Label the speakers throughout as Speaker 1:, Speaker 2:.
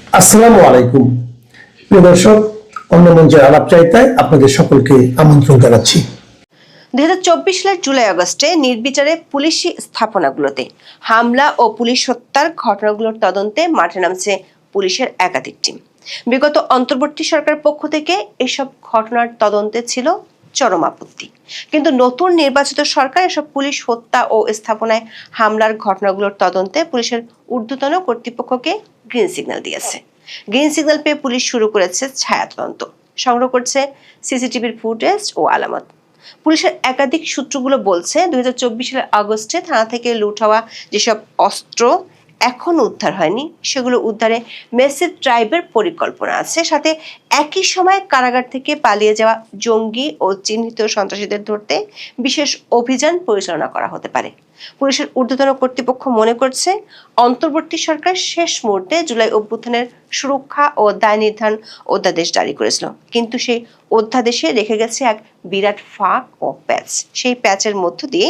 Speaker 1: আসসালামু আলাইকুম প্রিয় দর্শক, অন্য মঞ্চের আলাপ চাইতায় আপনাদের সকলকে আমন্ত্রণ জানাচ্ছি।
Speaker 2: 2024 সালের জুলাই আগস্টে নির্বিচারে পুলিশি স্থাপনাগুলোতে হামলা ও পুলিশ হত্যার ঘটনাগুলোর তদন্তে মাঠে নামছে পুলিশের একাধিক টিম। বিগত অন্তর্বর্তী সরকারের পক্ষ থেকে এসব ঘটনার তদন্তে ছিল চরম আপত্তি, কিন্তু নতুন নির্বাচিত সরকার এসব পুলিশ হত্যা ও স্থাপনায় হামলার ঘটনাগুলোর তদন্তে পুলিশের ঊর্ধ্বতন কর্তৃপক্ষকে গ্রিন সিগন্যাল দিয়েছে। গ্রিন সিগন্যাল পেয়ে পুলিশ শুরু করেছে ছায়া তদন্ত, সংগ্রহ করছে সিসিটিভির ফুটেজ ও আলামত। পুলিশের একাধিক সূত্রগুলো বলছে 2024 সালের আগস্টে থানা থেকে লুট হওয়া যেসব অস্ত্র এখনো উদ্ধার হয়নি সেগুলো উদ্ধারে মেসিভ ড্রাইভের পরিকল্পনা আছে। সাথে একই সময় কারাগার থেকে পালিয়ে যাওয়া জঙ্গি ও চিহ্নিত সন্ত্রাসীদের ধরতে বিশেষ অভিযান পরিচালনা করা হতে পারে। পুলিশের ঊর্ধ্বতন কর্তৃপক্ষ মনে করছে অন্তর্বর্তী সরকার শেষ মুহূর্তে জুলাই অভ্যুত্থানের সুরক্ষা ও দায় নির্ধারণ অধ্যাদেশ জারি করেছিল, কিন্তু সেই অধ্যাদেশে রেখে গেছে এক বিরাট ফাঁক ও প্যাচ। সেই প্যাচের মধ্য দিয়ে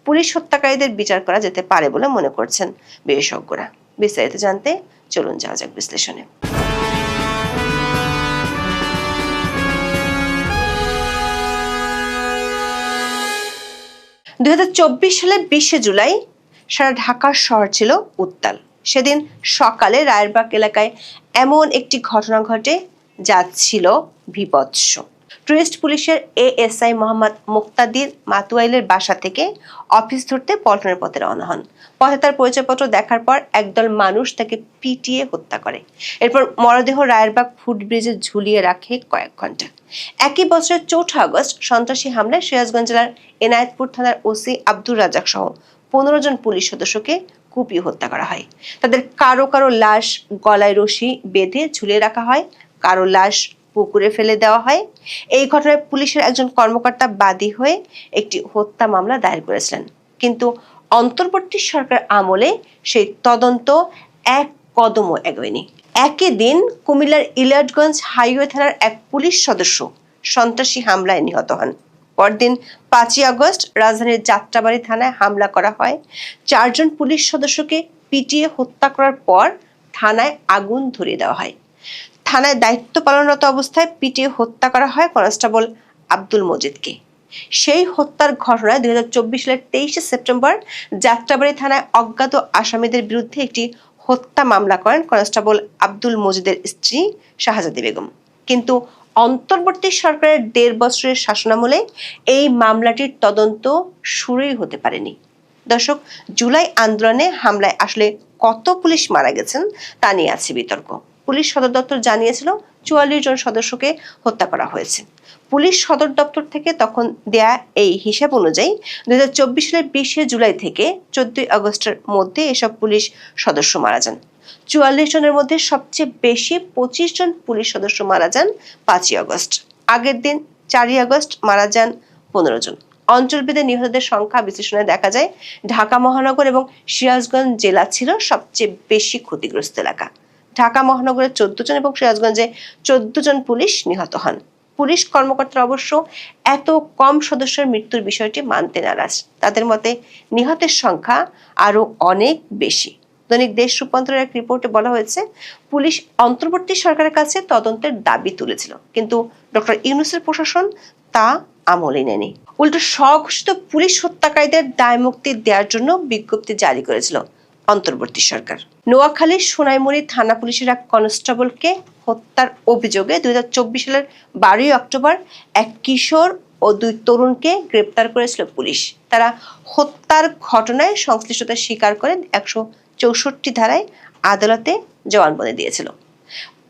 Speaker 2: পুলিশ হত্যাকারীদের বিচার করা যেতে পারে বলে মনে করছেন বিশেষজ্ঞরা। বিস্তারিত জানতে চলুন যাওয়া যাক বিশ্লেষণে। 2024 সালের 20 জুলাই সারা ঢাকা শহর ছিল উত্তাল। সেদিন সকালে রায়েরবাগ এলাকায় এমন একটি ঘটনা ঘটে যা ছিল বিভৎস। টুরিস্ট পুলিশের এএসআই মোহাম্মদ মুক্তাদির মাতুয়াইলের বাসা থেকে অফিস ধরতে পল্টনের পথে রওনা হন। পথে তার পরিচয়পত্র দেখার পর একদল মানুষ তাকে পিটিয়ে হত্যা করে। এরপর মরদেহ রায়েরবাগ ফুটব্রিজে ঝুলিয়ে রাখে কয়েক ঘন্টা। একই বছরের 4 আগস্ট সন্ত্রাসী হামলায় সিরাজগঞ্জ জেলার এনায়েতপুর থানার ওসি আব্দুর রাজ্জাক সহ 15 জন পুলিশ সদস্যকে কুপিয়ে হত্যা করা হয়। তাদের কারো কারো লাশ গলায় রশি বেঁধে ঝুলিয়ে রাখা হয়, কারো লাশ পুকুরে ফেলে দেওয়া হয়। এই ঘটনায় পুলিশের একজন কর্মকর্তা বাদী হয়ে একটি হত্যা মামলা দায়ের করেছিলেন, কিন্তু অন্তর্বর্তী সরকার আমলে সেই তদন্ত এক কদমও এগোয়নি। একই দিন কুমিল্লার ইলিয়াটগঞ্জ হাইওয়ে থানার এক পুলিশ সদস্য সন্ত্রাসী হামলায় নিহত হন। পরদিন 5 আগস্ট রাজধানীর যাত্রাবাড়ি থানায় হামলা করা হয়। 4 জন পুলিশ সদস্যকে পিটিয়ে হত্যা করার পর থানায় আগুন ধরিয়ে দেওয়া হয়। থানায় দায়িত্ব পালনরত অবস্থায় পিটিয়ে হত্যা করা হয় কনস্টেবল আব্দুল মজিদকে। সেই হত্যার ঘটনায় 2024 সালের 23 সেপ্টেম্বর যাত্রাবাড়ি থানায় অজ্ঞাত আসামিদের বিরুদ্ধে একটি হত্যা মামলা করেন কনস্টেবল আব্দুল মজিদের স্ত্রী শাহজাদি বেগম। কিন্তু অন্তর্বর্তী সরকারের 1.5 বছরের শাসনামলে এই মামলাটির তদন্ত শুরুই হতে পারেনি। দর্শক, জুলাই আন্দোলনে হামলায় আসলে কত পুলিশ মারা গেছেন তা নিয়ে আছে বিতর্ক। পুলিশ সদর দপ্তর জানিয়েছিল 44 জন সদস্যকে হত্যা করা হয়েছে। পুলিশ সদর দপ্তর থেকে তখন দেয়া এই হিসাব অনুযায়ী 2024 সালের 20 জুলাই থেকে 14 আগস্টের মধ্যে এসব পুলিশ সদস্য মারা যান। 44 জনের মধ্যে সবচেয়ে বেশি 25 জন পুলিশ সদস্য মারা যান 5 আগস্ট। আগের দিন 4 আগস্ট মারা যান 15 জন। অঞ্চলভেদে নিহতদের সংখ্যা বিশ্লেষণে দেখা যায় ঢাকা মহানগর এবং সিরাজগঞ্জ জেলা ছিল সবচেয়ে বেশি ক্ষতিগ্রস্ত এলাকা। ঢাকা মহানগরে 14 জন এবং সিরাজগঞ্জে 14 জন পুলিশ নিহত হন। পুলিশ কর্মকর্তারা অবশ্য এত কম সদস্যের মৃত্যুর বিষয়টি মানতে নারাজ। তাদের মতে নিহতের সংখ্যা আরো অনেক বেশি। দৈনিক দেশ রূপান্তরের এক রিপোর্টে বলা হয়েছে, পুলিশ অন্তর্বর্তী সরকারের কাছে তদন্তের দাবি তুলেছিল, কিন্তু ডক্টর ইউনূসের প্রশাসন তা আমলে নেয়নি। উল্টো স্বঘোষিত পুলিশ হত্যাকারীদের দায় মুক্তি দেওয়ার জন্য বিজ্ঞপ্তি জারি করেছিল অন্তর্বর্তী সরকার। নোয়াখালীর সোনাইমুড়ি থানা পুলিশের এক কনস্টেবলকে হত্যার অভিযোগে 2024 সালের 12 অক্টোবর এক কিশোর ও 2 তরুণকে গ্রেপ্তার করেছিল পুলিশ। তারা হত্যার ঘটনায় সংশ্লিষ্টতা স্বীকার করে 164 ধারায় আদালতে জবানবন্দি দিয়েছিল।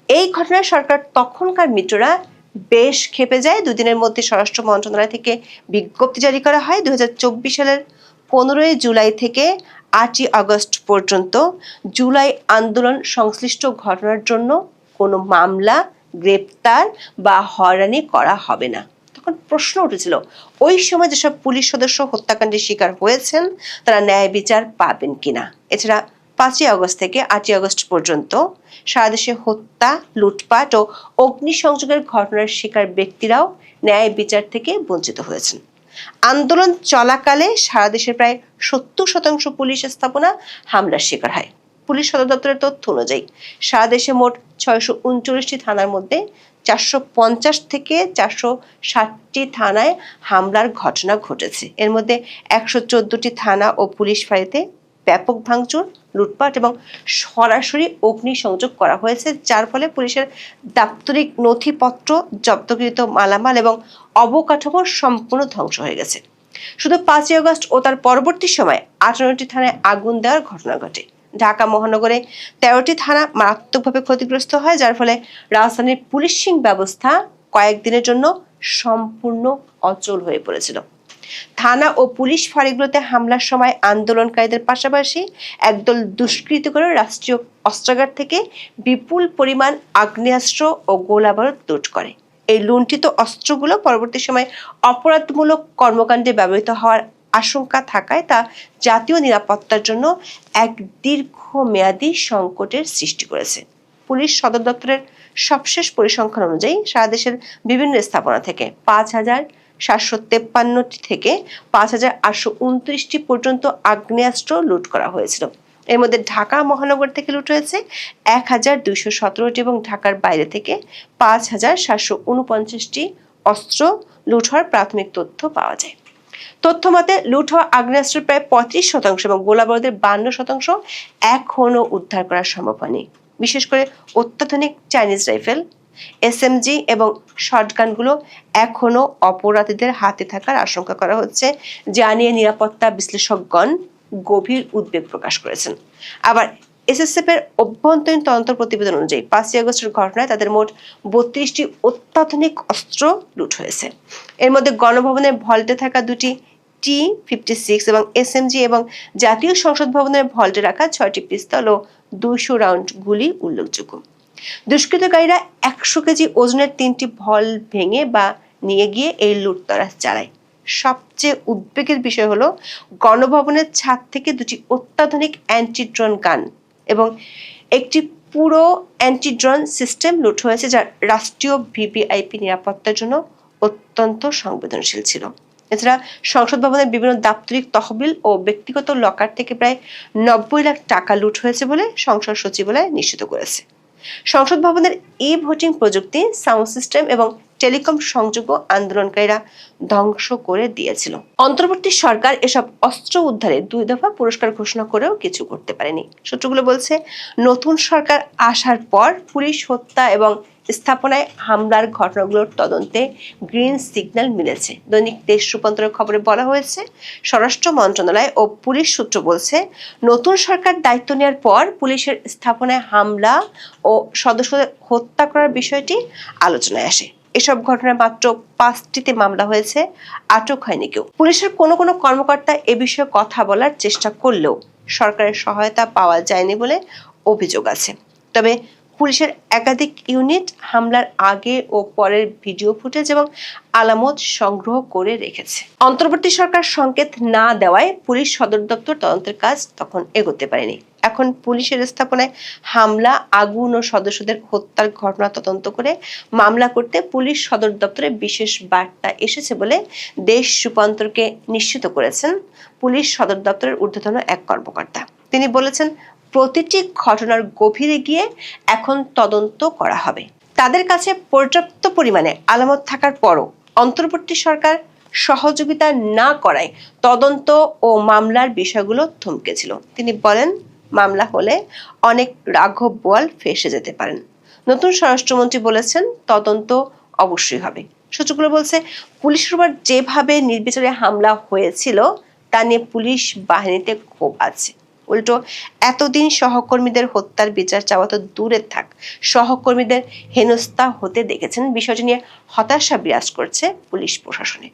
Speaker 2: এই ঘটনায় সরকার তখনকার মিত্ররা বেশ ক্ষেপে যায়। 2 দিনের মধ্যে স্বরাষ্ট্র মন্ত্রণালয় থেকে বিজ্ঞপ্তি জারি করা হয়। 2024 সালের 15 জুলাই থেকে 8 আগস্ট পর্যন্ত জুলাই আন্দোলন সংশ্লিষ্ট ঘটনার জন্য কোনো মামলা, গ্রেপ্তার বা হয়রানি করা হবে না। তখন প্রশ্ন উঠেছিল, ওই সময় যেসব পুলিশ সদস্য হত্যাকাণ্ডের শিকার হয়েছেন তারা ন্যায় বিচার পাবেন কিনা। এছাড়া 5 আগস্ট থেকে 8 আগস্ট পর্যন্ত সারা দেশে হত্যা, লুটপাট ও অগ্নিসংযোগের ঘটনার শিকার ব্যক্তিরাও ন্যায় বিচার থেকে বঞ্চিত হয়েছেন। আন্দোলন চলাকালে সারা দেশের প্রায় 70% পুলিশ স্থাপনা হামলার শিকার হয়। পুলিশ সদর দপ্তরের তথ্য অনুযায়ী সারা দেশে মোট 639টি থানার মধ্যে 450 থেকে 460টি থানায় হামলার ঘটনা ঘটেছে। এর মধ্যে 114টি থানা ও পুলিশ ফাঁড়িতে ব্যাপক ভাঙচুর, লুটপাট এবং সরাসরি অগ্নিসংযোগ করা হয়েছে, যার ফলে পুলিশের দাপ্তরিক নথিপত্র, জব্দকৃত মালামাল এবং অবকাঠামো সম্পূর্ণ ধ্বংস হয়ে গেছে। শুধু 5ই আগস্ট ও তার পরবর্তী সময় 58টি থানায় আগুন দেওয়ার ঘটনা ঘটে। ঢাকা মহানগরে 13টি থানা মারাত্মকভাবে ক্ষতিগ্রস্ত হয়, যার ফলে রাজধানীর পুলিশিং ব্যবস্থা কয়েকদিনের জন্য সম্পূর্ণ অচল হয়ে পড়েছিল। থানা ও পুলিশ ফাঁড়িগুলোতে হামলার সময় আন্দোলনকারীদের পাশাপাশি একদল দুষ্কৃতিকারী রাষ্ট্রীয় অস্ত্রাগার থেকে বিপুল পরিমাণ আগ্নেয়াস্ত্র ও গোলাবারুদ লুট করে। এই লুণ্ঠিত অস্ত্রগুলো পরবর্তী সময় অপরাধমূলক কর্মকাণ্ডে ব্যবহৃত হওয়ার আশঙ্কা থাকায় তা জাতীয় নিরাপত্তার জন্য এক দীর্ঘমেয়াদী সংকটের সৃষ্টি করেছে। পুলিশ সদর দপ্তরের সবশেষ পরিসংখ্যান অনুযায়ী সারা দেশের বিভিন্ন স্থাপনা থেকে 5,753টি থেকে 5,829টি পর্যন্ত আগ্নেয়াস্ত্র লুট করা হয়েছিল। এর মধ্যে ঢাকা মহানগর থেকে লুট হয়েছে 1,217টি এবং ঢাকার বাইরে থেকে 5,749টি অস্ত্র লুট হওয়ার প্রাথমিক তথ্য পাওয়া যায়। তথ্য মতে লুট হওয়া আগ্নেয়াস্ত্রের প্রায় 35% এবং গোলাবারুদের 52% এখনও উদ্ধার করা সম্ভব হয়নি। বিশেষ করে অত্যাধুনিক চাইনিজ রাইফেল, এসএমজি এবং শটগানগুলো এখনও অপরাধীদের হাতে থাকার আশঙ্কা করা হচ্ছে, যা নিয়ে নিরাপত্তা বিশ্লেষকগণ গভীর উদ্বেগ প্রকাশ করেছেন। আবার এসএসএফ এর অভ্যন্তরীণ তদন্ত প্রতিবেদন অনুযায়ী 5ই আগস্টের ঘটনায় তাদের মোট 32টি অত্যাধুনিক অস্ত্র লুট হয়েছে। এর মধ্যে গণভবনের ভল্টে থাকা 2টি T-56 এবং এসএমজি এবং জাতীয় সংসদ ভবনের ভল্টে রাখা 6টি পিস্তল ও 200 রাউন্ড গুলি উল্লেখযোগ্য। দুষ্কৃতকারীরা 100 কেজি ওজনের 3টি ভল ভেঙে বা নিয়ে গিয়ে এই লুটতরাজ চালায়। সবচেয়ে উদ্বেগের বিষয় হলো গণভবনের ছাদ থেকে 2টি অত্যাধুনিক অ্যান্টি ড্রোন গান এবং একটি পুরো অ্যান্টি ড্রোন সিস্টেম লুট হয়েছে, যা রাষ্ট্রীয় ভিভিআইপি নিরাপত্তার জন্য অত্যন্ত সংবেদনশীল ছিল। এছাড়া সংসদ ভবনের বিভিন্ন দাপ্তরিক তহবিল ও ব্যক্তিগত লকার থেকে প্রায় 90 লাখ টাকা লুট হয়েছে বলে সংসদ সচিবালয় নিশ্চিত করেছে। সংসদ ভবনের ভোটিং প্রযুক্তি, সাউন্ড সিস্টেম এবং টেলিকম সংযোগও আন্দোলনকারীরা ধ্বংস করে দিয়েছিল। অন্তর্বর্তী সরকার এসব অস্ত্র উদ্ধারে 2 দফা পুরস্কার ঘোষণা করেও কিছু করতে পারেনি। সূত্রগুলো বলছে, নতুন সরকার আসার পর পুলিশ হত্যা এবং স্থাপনায় হামলার ঘটনাগুলোর তদন্তে গ্রিন সিগন্যাল মিলেছে। দৈনিক দেশ রূপান্তরের খবরে বলা হয়েছে, স্বরাষ্ট্র মন্ত্রণালয় ও পুলিশ সূত্র বলছে, নতুন সরকার দায়িত্ব নেওয়ার পর পুলিশের স্থাপনায় হামলা ও সদস্যদের হত্যা করার বিষয়টি আলোচনায় আসে। এসব ঘটনায় মাত্র 5টিতে মামলা হয়েছে, আটক হয়নি কেউ। পুলিশের কোনো কোনো কর্মকর্তা এ বিষয়ে কথা বলার চেষ্টা করলেও সরকারের সহায়তা পাওয়া যায়নি বলে অভিযোগ আছে। তবে পুলিশের একাধিক ইউনিট হামলার আগে ও পরের ভিডিও ফুটেজ এবং আলামত সংগ্রহ করে রেখেছে। অন্তর্বর্তী সরকার সংকেত না দেওয়ায় পুলিশ সদর দপ্তর তদন্তের কাজ তখন এগোতে পারেনি। এখন পুলিশের স্থাপনায় হামলা, আগুন ও সদস্যদের হত্যার ঘটনা তদন্ত করে মামলা করতে পুলিশ সদর দপ্তরে বিশেষ বার্তা এসেছে বলে দেশ রূপান্তরকে নিশ্চিত করেছেন পুলিশ সদর দপ্তরের ঊর্ধ্বতন এক কর্মকর্তা। তিনি বলেছেন, প্রতিটি ঘটনার গভীরে গিয়ে এখন তদন্ত করা হবে। তাদের কাছে পর্যাপ্ত পরিমাণে আলামত থাকার পরও অন্তর্বর্তী সরকার সহযোগিতা না করায় তদন্ত ও মামলার বিষয়গুলো থমকেছিল। তিনি বলেন, মামলা হলে অনেক রাঘব বোয়াল ফেঁসে যেতে পারেন। নতুন স্বরাষ্ট্রমন্ত্রী বলেছেন, তদন্ত অবশ্যই হবে। সূত্রগুলো বলছে, পুলিশের উপর যেভাবে নির্বিচারে হামলা হয়েছিল তা নিয়ে পুলিশ বাহিনীতে ক্ষোভ আছে। উল্টো এতদিন সহকর্মীদের হত্যার বিচার চাওয়া তো দূরে থাক, সহকর্মীদের হেনস্থা হতে দেখেছেন। বিষয়টি নিয়ে হতাশা বিরাজ করছে পুলিশ প্রশাসনে।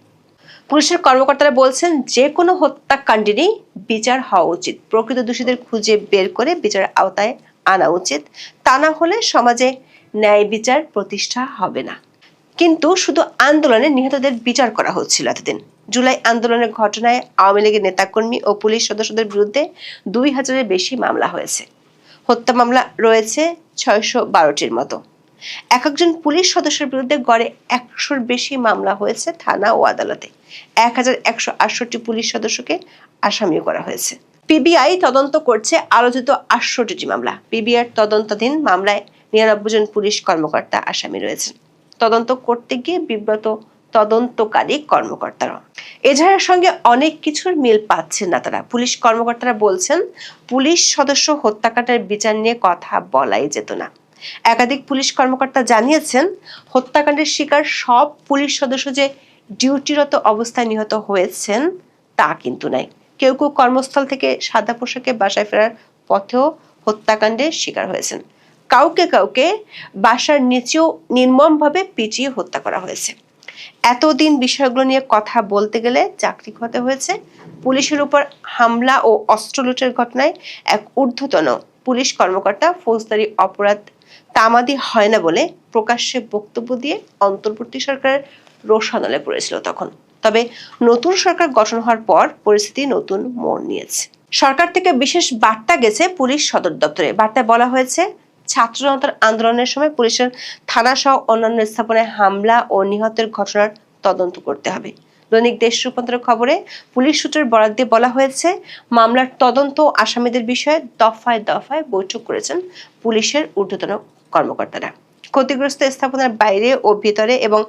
Speaker 2: পুলিশের কর্মকর্তারা বলছেন, যে কোনো হত্যাকাণ্ডেরই বিচার হওয়া উচিত। প্রকৃত দোষীদের খুঁজে বের করে বিচারের আওতায় আনা উচিত। তা না হলে সমাজে ন্যায় বিচার প্রতিষ্ঠা হবে না। কিন্তু শুধু আন্দোলনে নিহতদের বিচার করা হচ্ছিল এতদিন। জুলাই আন্দোলনের ঘটনায় আওয়ামী লীগের নেতাকর্মী ও পুলিশ সদস্যদের বিরুদ্ধে 2000-এর বেশি মামলা হয়েছে। হত্যা মামলা রয়েছে 612টির মতো। একজন পুলিশ সদস্যের বিরুদ্ধে গড়ে 100-র বেশি মামলা হয়েছে থানা ও আদালতে। 1168 পুলিশ সদস্যকে আসামিও করা হয়েছে। পিবিআই তদন্ত করছে আলোচিত 68টি মামলা। পিবিআইয়ের তদন্তাধীন মামলায় 99 জন পুলিশ কর্মকর্তা আসামি রয়েছেন। তদন্ত করতে গিয়ে বিব্রত তদন্তকারী কর্মকর্তারা। এজাহারের সঙ্গে অনেক কিছুর মিল পাচ্ছেন না তারা। পুলিশ কর্মকর্তারা বলছেন, পুলিশ সদস্য হত্যাকাণ্ডের বিচার নিয়ে কথা বলাই যেত না। একাধিক পুলিশ কর্মকর্তা জানিয়েছেন, হত্যাকাণ্ডের শিকার সব পুলিশ সদস্য যে ডিউটিরত অবস্থায় নিহত হয়েছেন তা কিন্তু নাই। কেউ কেউ কর্মস্থল থেকে সাদা পোশাকে বাসায় ফেরার পথেও হত্যাকাণ্ডের শিকার হয়েছেন। কাউকে কাউকে বাসার নিচেও নির্মমভাবে পিটিয়ে হত্যা করা হয়েছে। এতদিন বিষয়গুলো নিয়ে কথা বলতে গেলে চাকরি হতে হয়েছে। পুলিশের উপর হামলা ও অস্ত্র লুটের ঘটনায় এক ঊর্ধ্বতন পুলিশ কর্মকর্তা ফৌজদারি অপরাধ তামাদি হয় না বলে প্রকাশ্যে বক্তব্য দিয়ে অন্তর্বর্তী সরকারের রোষানলে পড়েছিল তখন। তবে নতুন সরকার গঠন হওয়ার পর পরিস্থিতি নতুন মোড় নিয়েছে। সরকার থেকে বিশেষ বার্তা গেছে পুলিশ সদর দপ্তরে। বার্তায় বলা হয়েছে, ছাত্র জনতার আন্দোলনের সময় পুলিশের থানা সহ অন্যান্য স্থাপনায় হামলা ও নিহতের ঘটনার তদন্ত করতে হবে। দৈনিক দেশ রূপান্তরের খবরে পুলিশ সূত্রের বরাত দিয়ে বলা হয়েছে, মামলার তদন্ত ও আসামিদের বিষয়ে দফায় দফায় বৈঠক করেছেন পুলিশের ঊর্ধ্বতন কর্মকর্তারা। ক্ষতিগ্রস্ত স্থাপনার বাইরে ও ভিতরে এবং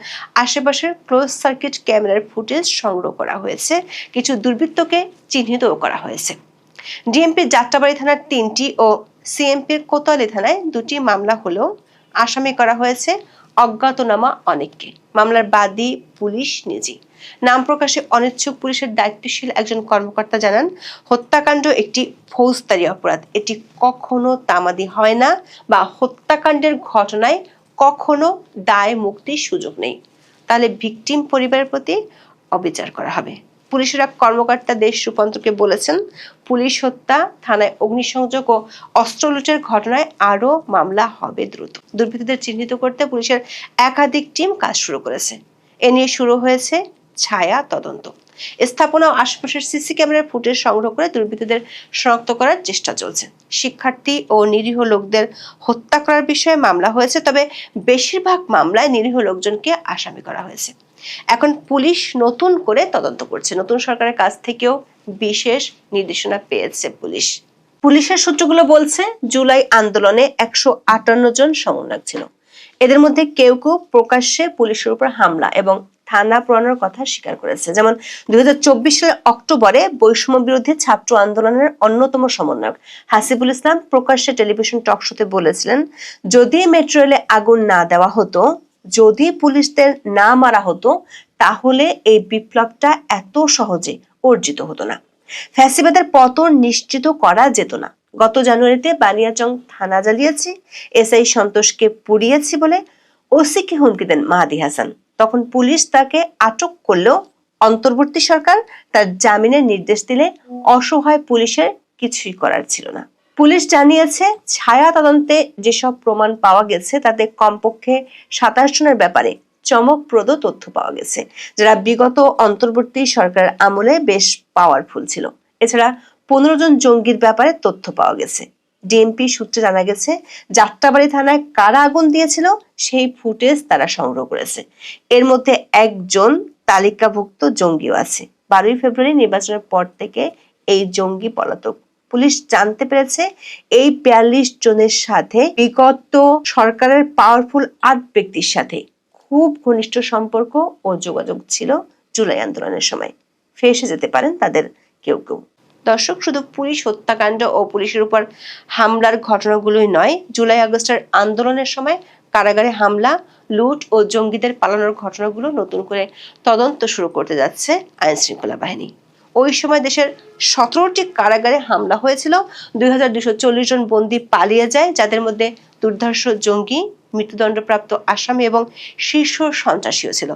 Speaker 2: আশেপাশের ক্লোজ সার্কিট ক্যামেরার ফুটেজ সংগ্রহ করা হয়েছে। কিছু দুর্বৃত্তকে চিহ্নিতও করা হয়েছে। ডিএমপি যাত্রাবাড়ি থানার 3টি ও সিএমপির কোতোয়ালি থানায় 2টি মামলা হলেও আসামি করা হয়েছে অজ্ঞাতনামা অনেককে। মামলার বাদী পুলিশ নিজেই। নাম প্রকাশে অনিচ্ছুক পুলিশের দায়িত্বশীল একজন কর্মকর্তা জানান, হত্যাকাণ্ড একটি ফৌজদারি অপরাধ। এটি কখনো তামাদি হয় না বা হত্যাকাণ্ডের ঘটনায় কখনো দায় মুক্তির সুযোগ নেই। তাহলে ভিকটিম পরিবারের প্রতি অবিচার করা হবে। পুলিশের এক কর্মকর্তা দেশ রূপান্তরকে বলেছেন, পুলিশ হত্যা, থানায় অগ্নিসংযোগ ও অস্ত্র লুটের ঘটনায় আরো মামলা হবে দ্রুত। দুর্বৃত্তদের চিহ্নিত করতে পুলিশের একাধিক টিম কাজ শুরু করেছে। এ নিয়ে শুরু হয়েছে ছায়া তদন্ত। স্থাপনা ও আশপাশের সিসি ক্যামেরার ফুটেজ সংগ্রহ করে দুর্বৃত্তদের শনাক্ত করার চেষ্টা চলছে। শিক্ষার্থী ও নিরীহ লোকদের হত্যা করার বিষয়ে মামলা হয়েছে, তবে বেশিরভাগ মামলায় নিরীহ লোকজনকে আসামি করা হয়েছে। এখন পুলিশ নতুন করে তদন্ত করছে। নতুন সরকারের কাছ থেকেও বিশেষ নির্দেশনা পেয়েছে পুলিশ। পুলিশের সূত্রগুলো বলছে, জুলাই আন্দোলনে 158 জন সমন্বয়ক ছিল। এদের মধ্যে কেউ কেউ প্রকাশ্যে পুলিশের উপর হামলা এবং থানা পুরানোর কথা স্বীকার করেছে। যেমন 2024 সালের অক্টোবরে বৈষম্য বিরোধী ছাত্র আন্দোলনের অন্যতম সমন্বয়ক হাসিবুল ইসলাম প্রকাশ্যে টেলিভিশন টক শোতে বলেছিলেন, যদি মেট্রো রেলে আগুন না দেওয়া হতো, যদি পুলিশদের না মারা হতো, তাহলে এই বিপ্লবটা এত সহজে অর্জিত হতো না। ফ্যাসিবাদের পতন নিশ্চিত করা যেত না। গত জানুয়ারিতে বানিয়াচং থানা জ্বালিয়েছি, এসআই সন্তোষকে পুড়িয়েছি বলে ওসিকে হুমকি দেন মাহাদি হাসান। তখন পুলিশ তাকে আটক করলেও অন্তর্বর্তী সরকার তার জামিনের নির্দেশ দিলে অসহায় পুলিশের কিছুই করার ছিল না। পুলিশ জানিয়েছে, ছায়া তদন্তে যেসব প্রমাণ পাওয়া গেছে তাতে কমপক্ষে 27 জনের ব্যাপারে চমকপ্রদ তথ্য পাওয়া গেছে, যারা বিগত অন্তর্বর্তী সরকারের আমলে বেশ পাওয়ারফুল ছিল। এছাড়া 15 জন জঙ্গির ব্যাপারে তথ্য পাওয়া গেছে। ডিএমপি সূত্রে জানা গেছে, যাত্রাবাড়ি থানায় কারা আগুন দিয়েছিল সেই ফুটেজ তারা সংগ্রহ করেছে। এর মধ্যে একজন তালিকাভুক্ত জঙ্গিও আছে। 12 ফেব্রুয়ারি নির্বাচনের পর থেকে এই জঙ্গি পলাতক। পুলিশ জানতে পেরেছে, এই 42 জনের সাথে বিগত সরকারের পাওয়ারফুল 8 ব্যক্তির সাথে খুব ঘনিষ্ঠ সম্পর্ক ও যোগাযোগ ছিল জুলাই আন্দোলনের সময়। ফেঁসে যেতে পারেন তাদের কেউ কেউ। দর্শক, শুধু পুলিশ হত্যাকাণ্ড ও পুলিশের উপর হামলার ঘটনাগুলোই নয়, জুলাই আগস্টের আন্দোলনের সময় কারাগারে হামলা, লুট ও জঙ্গিদের পালানোর ঘটনাগুলো নতুন করে তদন্ত শুরু করতে যাচ্ছে আইন শৃঙ্খলা বাহিনী। ওই সময় দেশের 17টি কারাগারে হামলা হয়েছিল। 2240 জন বন্দী পালিয়ে যায়, যাদের মধ্যে দুর্ধর্ষ জঙ্গি, মৃত্যুদণ্ডপ্রাপ্ত আসামি এবং শীর্ষ সন্ত্রাসীও ছিল।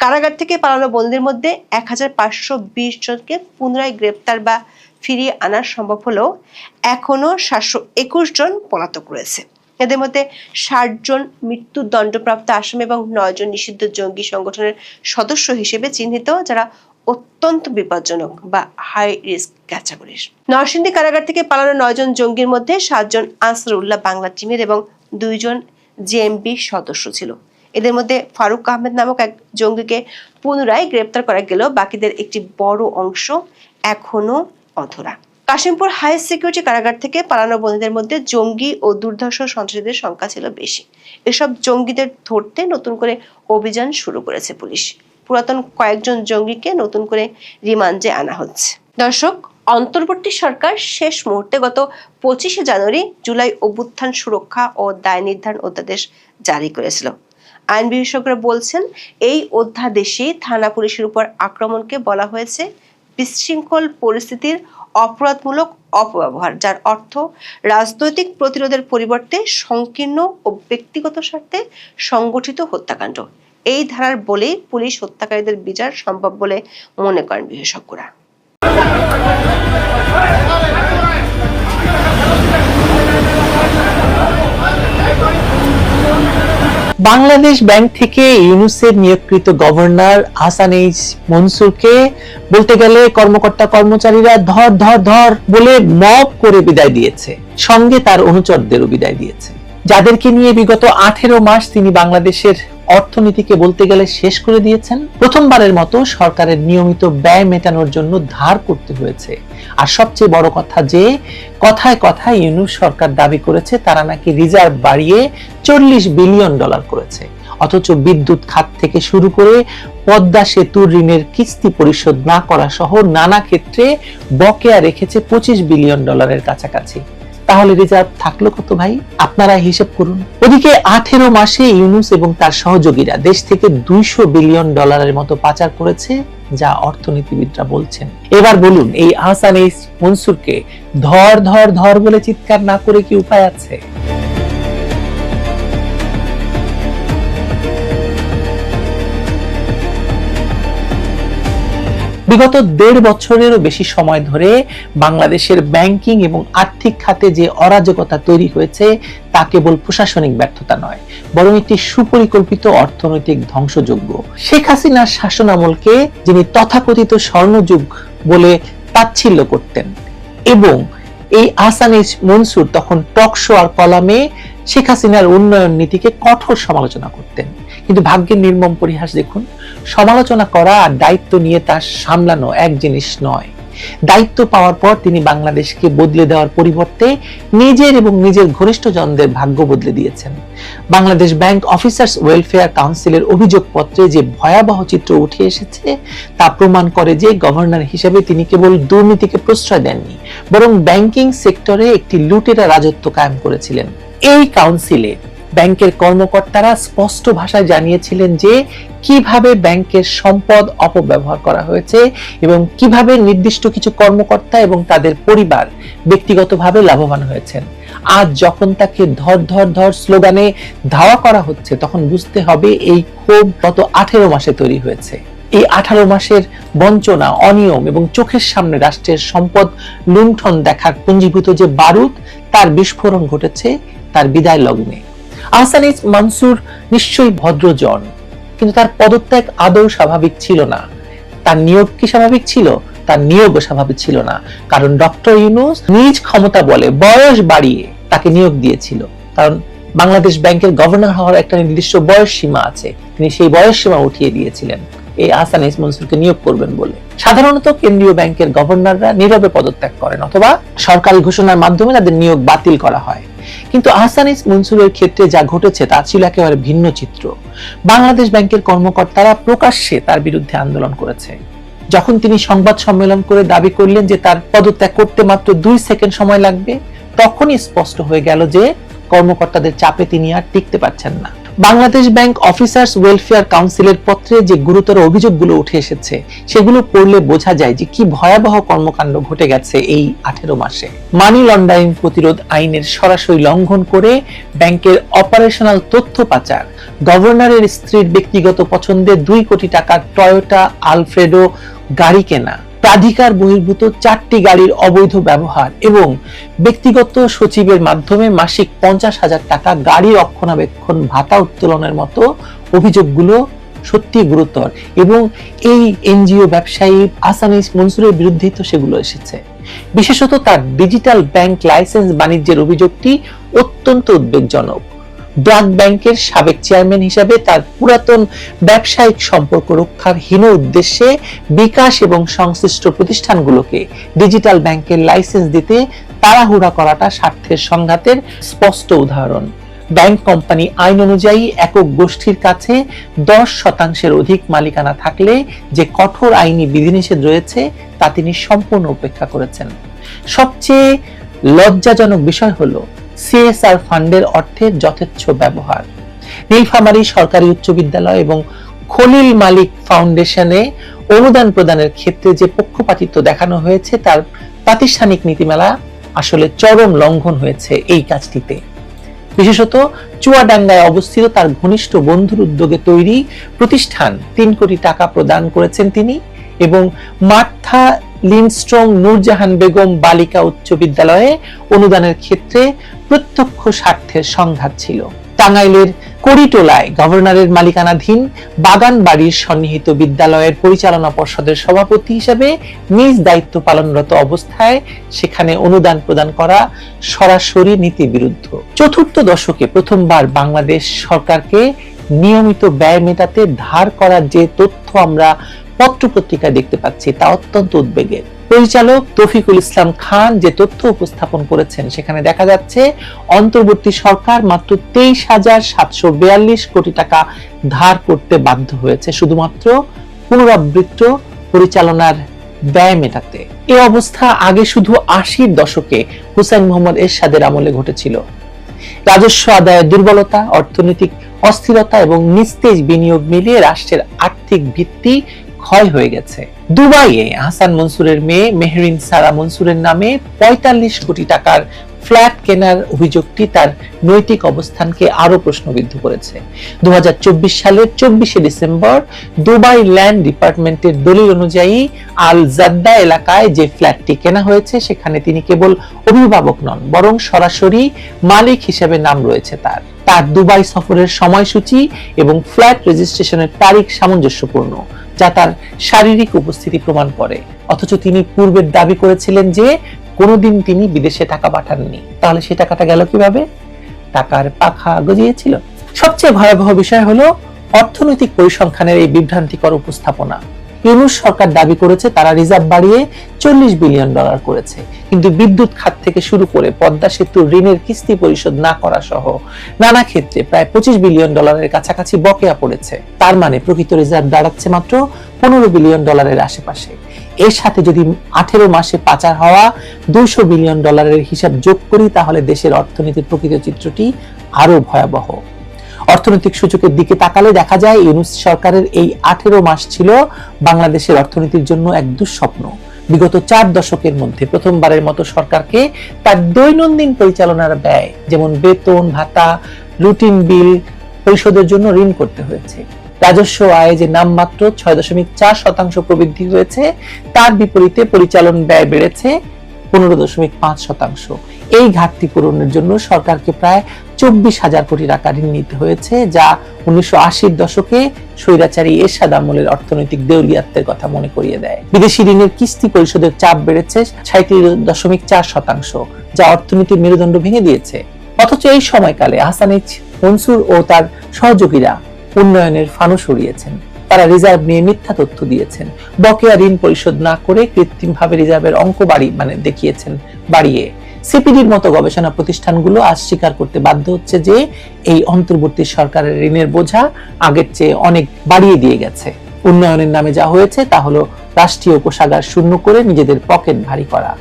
Speaker 2: কারাগার থেকে পালানো বন্দীর মধ্যে 1520 জনকে পুনরায় গ্রেপ্তার বা ফিরিয়ে আনা সম্ভব হলেও এখনো 721 জন পলাতক রয়েছে। এদের মধ্যে 60 জন মৃত্যুদণ্ডপ্রাপ্ত আসামি এবং 9 জন নিষিদ্ধ জঙ্গি সংগঠনের সদস্য হিসেবে চিহ্নিত, যারা অত্যন্ত বিপজ্জনক বা হাই রিস্ক ক্যাটাগরির। নরসিংদী কারাগার থেকে পালানো 9 জন জঙ্গির মধ্যে 7 জন আনসারুল্লাহ বাংলা টিমের এবং 2 জন জেএমবি সদস্য ছিল। এদের মধ্যে ফারুক আহমেদ নামক এক জঙ্গিকে পুনরায় গ্রেপ্তার করা গেলেও বাকিদের একটি বড় অংশ এখনো অধরা। কাশিমপুর হাই সিকিউরিটি কারাগার থেকে পালানো বন্দীদের মধ্যে জঙ্গি ও দুর্ধর্ষ সন্ত্রাসীদের সংখ্যা ছিল বেশি। এসব জঙ্গিদের ধরতে নতুন করে অভিযান শুরু করেছে পুলিশ। পুরাতন কয়েকজন জঙ্গিকে নতুন করে রিমান্ডে আনা হচ্ছে। দর্শক, অন্তর্বর্তী সরকার শেষ মুহূর্তে গত 25শে জানুয়ারি জুলাই অভ্যুত্থান সুরক্ষা ও দায় নির্ধারণ অধ্যাদেশ জারি করেছিল। আইন বিশেষজ্ঞরা বলছেন, এই অধ্যাদেশে থানা পুলিশের উপর আক্রমণকে বলা হয়েছে বিশৃঙ্খল পরিস্থিতির অপরাধমূলক অপব্যবহার, যার অর্থ রাজনৈতিক প্রতিরোধের পরিবর্তে সংকীর্ণ ও ব্যক্তিগত স্বার্থে সংগঠিত হত্যাকাণ্ড। এই ধারার বলেই পুলিশ হত্যাকারীদের বিচার সম্ভব বলে মনে করেন বিশেষজ্ঞরা।
Speaker 3: বাংলাদেশ ব্যাংক থেকে ইউনূসের নিয়োগকৃত গভর্নর হাসান এইচ মনসুরকে বলতে গেলে কর্মকর্তা কর্মচারীরা ধর ধর ধর বলে মব করে বিদায় দিয়েছে, সঙ্গে তার অনুচরদেরও বিদায় দিয়েছে, যাদেরকে নিয়ে বিগত 18 মাস তিনি বাংলাদেশের অর্থনীতিকে বলতে গেলে শেষ করে দিয়েছেন। প্রথমবারের মতো সরকারের নিয়মিত ব্যয় মেটানোর জন্য ধার করতে হয়েছে। আর সবচেয়ে বড় কথা যে কথায় কথায় ইউনূস সরকার দাবি করেছে তারা নাকি রিজার্ভ বাড়িয়ে $40 বিলিয়ন করেছে, অথচ বিদ্যুৎ খাত থেকে শুরু করে পদ্মা সেতুর ঋণের কিস্তি পরিশোধ না করা সহ নানা ক্ষেত্রে বকেয়া রেখেছে $25 বিলিয়ন কাছাকাছি। তাহলে রিজার্ভ থাকলো কত ভাই? আপনারা হিসেব করুন। ওদিকে 18 মাসে ইউনূস এবং তার সহযোগীরা দেশ থেকে $200 বিলিয়ন মতো পাচার করেছে, যা অর্থনীতিবিদরা বলছেন। এবার বলুন, এই হাসান এইচ মনসুরকে ধর ধর ধর বলে চিৎকার না করে কি উপায় আছে? বিগত 1.5 বছরেরও বেশি সময় ধরে বাংলাদেশের ব্যাংকিং এবং আর্থিক খাতে যে অরাজকতা তৈরি হয়েছে তা কেবল প্রশাসনিক ব্যর্থতা নয়, বরং একটি সুপরিকল্পিত অর্থনৈতিক ধ্বংসযজ্ঞ। শেখ হাসিনার শাসনামলকে যিনি তথাকথিত স্বর্ণযুগ বলে তাচ্ছিল্য করতেন, এবং এই হাসান এইচ মনসুর তখন টক শো আর কলামে শেখ হাসিনার উন্নয়ন নীতিকে কঠোর সমালোচনা করতেন। কিন্তু ভাগ্যের নির্মম পরিহাস দেখুন, সমালোচনা করা আর দায়িত্ব নিয়ে তা সামলানো এক জিনিস নয়। দায়িত্ব পাওয়ার পর তিনি বাংলাদেশকে বদলে দেওয়ার পরিবর্তে নিজের এবং নিজের ঘনিষ্ঠজনদের ভাগ্য বদলে দিয়েছেন। বাংলাদেশ ব্যাংক অফিসার্স ওয়েলফেয়ার কাউন্সিলের অভিযোগপত্রে যে ভয়াবহ চিত্র উঠে এসেছে তা প্রমাণ করে যে গভর্নর হিসেবে তিনি কেবল দুর্নীতিকে প্রশ্রয় দেননি, বরং ব্যাংকিং সেক্টরে একটি লুটেরা রাজত্ব কায়েম করেছিলেন। এই কাউন্সিলে ব্যাংকের কর্মকর্তারা স্পষ্ট ভাষায় জানিয়েছিলেন যে কিভাবে ব্যাংকের সম্পদ অপব্যবহার করা হয়েছে এবং কিভাবে নির্দিষ্ট কিছু কর্মকর্তা এবং তাদের পরিবার ব্যক্তিগতভাবে লাভবান হয়েছেন। আজ যখন তাকে ধর ধর ধর স্লোগানে ধাওয়া করা হচ্ছে, তখন বুঝতে হবে এই ক্ষোভ গত 18 মাসে তৈরি হয়েছে। এই 18 মাসের বঞ্চনা, অনিয়ম এবং চোখের সামনে রাষ্ট্রের সম্পদ লুণ্ঠন দেখার পুঞ্জীভূত যে বারুদ, তার বিস্ফোরণ ঘটেছে তার বিদায় লগ্নে। হাসান এইচ মনসুর নিশ্চয়ই ভদ্রজন, কিন্তু তার পদত্যাগ আদৌ স্বাভাবিক ছিল না। তার নিয়োগ কি স্বাভাবিক ছিল? তার নিয়োগও স্বাভাবিক ছিল না, কারণ ডক্টর ইউনূস নিজ ক্ষমতা বলে বয়স বাড়িয়ে তাকে নিয়োগ দিয়েছিল। কারণ বাংলাদেশ ব্যাংকের গভর্নর হওয়ার একটা নির্দিষ্ট বয়স সীমা আছে, তিনি সেই বয়স সীমা উঠিয়ে দিয়েছিলেন এই হাসান এইচ মনসুরকে নিয়োগ করবেন বলে। সাধারণত কেন্দ্রীয় ব্যাংকের গভর্নররা নীরবে পদত্যাগ করেন অথবা সরকারি ঘোষণার মাধ্যমে তাদের নিয়োগ বাতিল করা হয়। কিন্তু হাসান এইচ মনসুরের ক্ষেত্রে যা ঘটেছে তা ছিল একেবারে ভিন্ন চিত্র। বাংলাদেশ ব্যাংকের কর্মকর্তারা প্রকাশ্যে তার বিরুদ্ধে আন্দোলন করেছে। যখন তিনি সংবাদ সম্মেলন করে দাবি করলেন যে তার পদত্যাগ করতে মাত্র 2 সেকেন্ড সময় লাগবে, তখনই স্পষ্ট হয়ে গেল যে কর্মকর্তাদের চাপে তিনি আর টিকতে পারছেন না। বাংলাদেশ ব্যাংক অফিসার্স ওয়েলফেয়ার কাউন্সিলের পত্রে যে গুরুতর অভিযোগগুলো উঠে এসেছে, সেগুলো পড়লে বোঝা যায় যে কি ভয়াবহ কর্মকাণ্ড ঘটে গেছে এই 18 মাসে। মানি লন্ডারিং প্রতিরোধ আইনের সরাসরি লঙ্ঘন করে ব্যাংকের অপারেশনাল তথ্য পাচার, গভর্নরের স্ত্রীর ব্যক্তিগত পছন্দে 2 কোটি টাকার টয়োটা আলফ্রেডো গাড়ি কেনা, প্রাধিকার বহির্ভূত 4টি গাড়ির অবৈধ ব্যবহার এবং ব্যক্তিগত সচিবের মাধ্যমে মাসিক 50,000 টাকা গাড়ি রক্ষণাবেক্ষণ ভাতা উত্তোলনের মতো অভিযোগগুলো সত্যি গুরুতর, এবং এই এনজিও ব্যবসায়ী হাসান এইচ মনসুরের বিরুদ্ধেই তো সেগুলো এসেছে। বিশেষত তার ডিজিটাল ব্যাংক লাইসেন্স বাণিজ্যের অভিযোগটি অত্যন্ত উদ্বেগজনক। ব্র্যাক ব্যাংকের সাবেক চেয়ারম্যান হিসেবে তার পুরাতন ব্যবসায়িক সম্পর্ক রক্ষার হীন উদ্দেশ্যে বিকাশ এবং সংশ্লিষ্ট প্রতিষ্ঠানগুলোকে ডিজিটাল ব্যাংকের লাইসেন্স দিতে তাড়াহুড়া করাটা স্বার্থের সংঘাতের স্পষ্ট উদাহরণ। ব্যাংক কোম্পানি আইন অনুযায়ী একক গোষ্ঠীর কাছে 10% অধিক মালিকানা থাকলে যে কঠোর আইনি বিধিনিষেধ রয়েছে তা তিনি সম্পূর্ণ উপেক্ষা করেছেন। সবচেয়ে লজ্জাজনক বিষয় হলো সিএসআর ফান্ডের অর্থের যথেচ্ছ ব্যবহার। নীলফামারী সরকারি উচ্চ বিদ্যালয় এবং খলিল মালিক ফাউন্ডেশনে অনুদান প্রদানের ক্ষেত্রে যে পক্ষপাতিত্ব দেখানো হয়েছে তার প্রাতিষ্ঠানিক নীতিমালা আসলে চরম লঙ্ঘন হয়েছে এই কাজটিতে। বিশেষত চুয়াডাঙ্গায় অবস্থিত তার ঘনিষ্ঠ বন্ধুর উদ্যোগে তৈরি প্রতিষ্ঠান 3 কোটি টাকা প্রদান করেছেন তিনি, এবং মার্থা লিনস্ট্রম নূরজাহান বেগম বালিকা উচ্চ বিদ্যালয়ে অনুদানের ক্ষেত্রে প্রত্যক্ষ স্বার্থের সংঘাত ছিল। টাঙ্গাইলের করিটোলায় গভর্নরের মালিকানাধীন বাগান বাড়ির সন্নিহিত বিদ্যালয়ের পরিচালনা পর্ষদের সভাপতি হিসেবে নিজ দায়িত্ব পালনরত অবস্থায় সেখানে অনুদান প্রদান করা সরাসরি নীতি বিরুদ্ধ। চতুর্থ দশকে প্রথমবার বাংলাদেশ সরকারকে নিয়মিত ব্যয় মেটাতে ধার করার যে তথ্য আমরা পত্রপত্রিকায় দেখতে পাচ্ছি তা অত্যন্ত উদ্বেগের। পরিচালক তৌফিকুল ইসলাম খান যে তথ্য উপস্থাপন করেছেন সেখানে দেখা যাচ্ছে অন্তর্বর্তী সরকার মাত্র 23,742 কোটি টাকা ধার করতে বাধ্য হয়েছে শুধুমাত্র পুনরাবৃত্ত পরিচালনার ব্যয় মেটাতে। এই অবস্থা আগে শুধু 80-র দশকে হুসাইন মোহাম্মদ এরশাদের আমলে ঘটেছিল। রাজস্ব আদায়ের দুর্বলতা, অর্থনৈতিক অস্থিরতা এবং নিস্তেজ বিনিয়োগ মিলিয়ে রাষ্ট্রের আর্থিক ভিত্তি ক্ষয় হয়ে গেছে। দুবাইয়ে হাসান মনসুরের মেয়ে মেহরিন সারা মনসুরের নামে 45 কোটি টাকার ফ্ল্যাট কেনার অভিযোগটি তার নৈতিক অবস্থানকে আরো প্রশ্নবিদ্ধ করেছে। 2024 সালের 24শে ডিসেম্বর দুবাই ল্যান্ড ডিপার্টমেন্টের দলিল অনুযায়ী আল জাদ্দা এলাকায় যে ফ্ল্যাটটি কেনা হয়েছে সেখানে তিনি কেবল অভিভাবক নন, বরং সরাসরি মালিক হিসেবে নাম রয়েছে তার। তার দুবাই সফরের সময়সূচি এবং ফ্ল্যাট রেজিস্ট্রেশনের তারিখ সামঞ্জস্যপূর্ণ, যা তার শারীরিক উপস্থিতি প্রমাণ করে। অথচ তিনি পূর্বের দাবি করেছিলেন যে কোনোদিন তিনি বিদেশে টাকা পাঠাননি। তাহলে সে টাকাটা গেল কিভাবে? টাকার পাখা গজিয়েছিল। সবচেয়ে ভয়াবহ বিষয় হলো অর্থনৈতিক পরিসংখ্যানের এই বিভ্রান্তিকর উপস্থাপনা। ইউনূস সরকার দাবি করেছে তারা রিজার্ভ বাড়িয়ে $40 বিলিয়ন করেছে, কিন্তু বিদ্যুৎ খাত থেকে শুরু করে পদ্মা সেতুর ঋণের কিস্তি পরিশোধ না করা সহ নানা ক্ষেত্রে প্রায় $25 বিলিয়ন কাছাকাছি বকেয়া পড়েছে। তার মানে প্রকৃত রিজার্ভ দাঁড়াচ্ছে মাত্র $15 বিলিয়ন আশেপাশে। এর সাথে যদি 18 মাসে পাচার হওয়া $200 বিলিয়ন হিসাব যোগ করি তাহলে দেশের অর্থনীতির প্রকৃত চিত্রটি আরো ভয়াবহ। অর্থনৈতিক সূচকের দিকে তাকালে দেখা যায় ইউনূস সরকারের এই 18 মাস ছিল বাংলাদেশের অর্থনীতির জন্য এক দুঃস্বপ্ন। বিগত 4 দশকের মধ্যে প্রথমবারের মতো সরকারকে তার দৈনন্দিন পরিচালনার ব্যয়, যেমন বেতন ভাতা, রুটিন বিল পরিশোধের জন্য ঋণ করতে হয়েছে। রাজস্ব আয়ে যে নামমাত্র 6.4% প্রবৃদ্ধি হয়েছে, তার বিপরীতে পরিচালন ব্যয় বেড়েছে 15.5%। এই ঘাটতি পূরণের জন্য সরকারকে প্রায় 24,000 কোটি টাকা ঋণ নিতে হয়েছে, যা 1980-র দশকে স্বৈরাচারী এরশাদ আমলের অর্থনৈতিক দেউলিয়াত্বের কথা মনে করিয়ে দেয়। বিদেশি ঋণের কিস্তি পরিশোধের চাপ বেড়েছে 37.4%, যা অর্থনীতির মেরুদণ্ড ভেঙে দিয়েছে। অথচ এই সময়কালে হাসান এইচ মনসুর ও তার সহযোগীরা উন্নয়নের ফানুস উড়িয়েছেন। তারা রিজার্ভ নিয়ে মিথ্যা তথ্য দিয়েছেন, বকেয়া ঋণ পরিশোধ না করে কৃত্রিমভাবে রিজার্ভের অঙ্ক দেখিয়েছেন বাড়িয়ে। সিপিডির মতো গবেষণা প্রতিষ্ঠানগুলো আজ স্বীকার করতে বাধ্য হচ্ছে যে এই অন্তর্বর্তী সরকারের ঋণের বোঝা আগের চেয়ে অনেক বাড়িয়ে দিয়ে গেছে। উন্নয়নের নামে যা হয়েছে তা হলো রাষ্ট্রীয় কোষাগার শূন্য করে নিজেদের পকেট ভারী করা।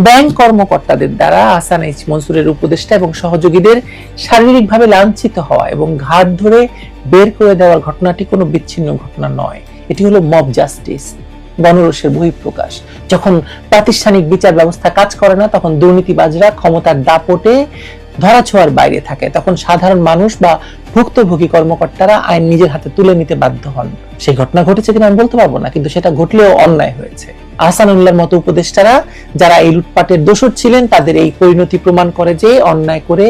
Speaker 3: ব্যাংক কর্মকর্তাদের দ্বারা হাসান এইচ মনসুরের উপদেষ্টা এবং সহযোগীদের শারীরিকভাবে লাঞ্ছিত হওয়া এবং ঘাট ধরে বের করে দেওয়ার ঘটনাটি কোনো বিচ্ছিন্ন ঘটনা নয়। এটি হলো মব জাস্টিস, গণরোষের বহিঃপ্রকাশ। যখন প্রাতিষ্ঠানিক বিচার ব্যবস্থা কাজ করে না, তখন দুর্নীতিবাজরা ক্ষমতার দাপটে ধরাছোঁয়ার বাইরে থাকে, তখন সাধারণ মানুষ বা ভুক্তভোগী কর্মকর্তারা আইন নিজের হাতে তুলে নিতে বাধ্য হন। সেই ঘটনা ঘটেছে কিনা আমি বলতে পারবো না, কিন্তু সেটা ঘটলেও অন্যায় হয়েছে। আহসানুল্লাহর মতো উপদেষ্টারা যারা এই লুটপাটের দোষর ছিলেন, তাদের এই পরিণতি প্রমাণ করে যে অন্যায় করে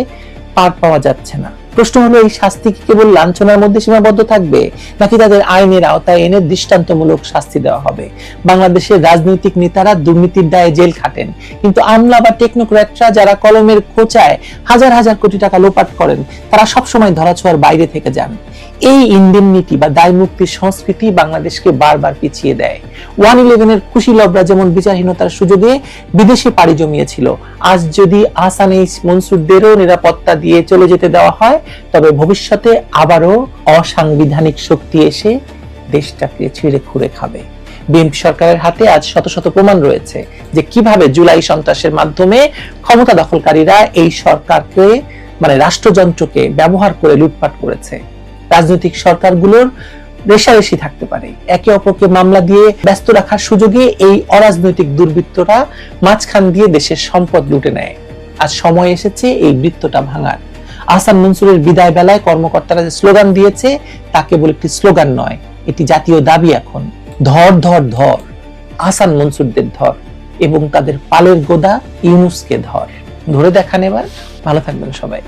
Speaker 3: পার পাওয়া যাচ্ছে না। প্রশ্ন হলো, এই শাস্তি কি কেবল লাঞ্ছনার মধ্যে সীমাবদ্ধ থাকবে, নাকি তাদের আইনের আওতায় এনে দৃষ্টান্তমূলক শাস্তি দেওয়া হবে? বাংলাদেশের রাজনৈতিক নেতারা দুর্নীতির দায়ে জেল খাটেন, কিন্তু আমলা বা টেকনোক্র্যাটরা যারা কলমের খোঁচায় হাজার হাজার কোটি টাকা লোপাট করেন, তারা সবসময় ধরাছোঁয়ার বাইরে থেকে যান। এই ইন্ডেমনিটি বা দায় মুক্তির সংস্কৃতি বাংলাদেশকে বারবার পিছিয়ে দেয়। 1/11 খুশি লবরা যেমন বিচারহীনতার সুযোগে বিদেশে পাড়ি জমিয়েছিল, আজ যদি আহসান এইচ মনসুরদেরও নিরাপত্তা দিয়ে চলে যেতে দেওয়া হয়, তবে ভবিষ্যতে আবারও অসাংবিধানিক শক্তি এসে দেশটাকে ছিঁড়ে খুঁড়ে খাবে। বিএনপি সরকারের হাতে আজ শত শত প্রমাণ রয়েছে যে কিভাবে জুলাই সন্ত্রাসের মাধ্যমে ক্ষমতা দখলকারীরা এই সরকারকে রাষ্ট্রযন্ত্রকে ব্যবহার করে লুটপাট করেছে। রাজনৈতিক সরকারগুলোর রেশারেশি থাকতে পারে, একে অপরকে মামলা দিয়ে ব্যস্ত রাখার সুযোগে এই অরাজনৈতিক দুর্বৃত্তরা মাঝখান দিয়ে দেশের সম্পদ লুটে নেয়। আজ সময় এসেছে এই বৃত্তটা ভাঙার। আহসান মনসুরের বিদায় বেলায় কর্মকর্তারা যে স্লোগান দিয়েছে তা কেবল একটি স্লোগান নয়, এটি জাতীয় দাবি। এখন ধর ধর ধর, আহসান মনসুরদের ধর, এবং তাদের পালের গোদা ইউনূসকে ধর। ধরে দেখান এবার। ভালো থাকবেন সবাই।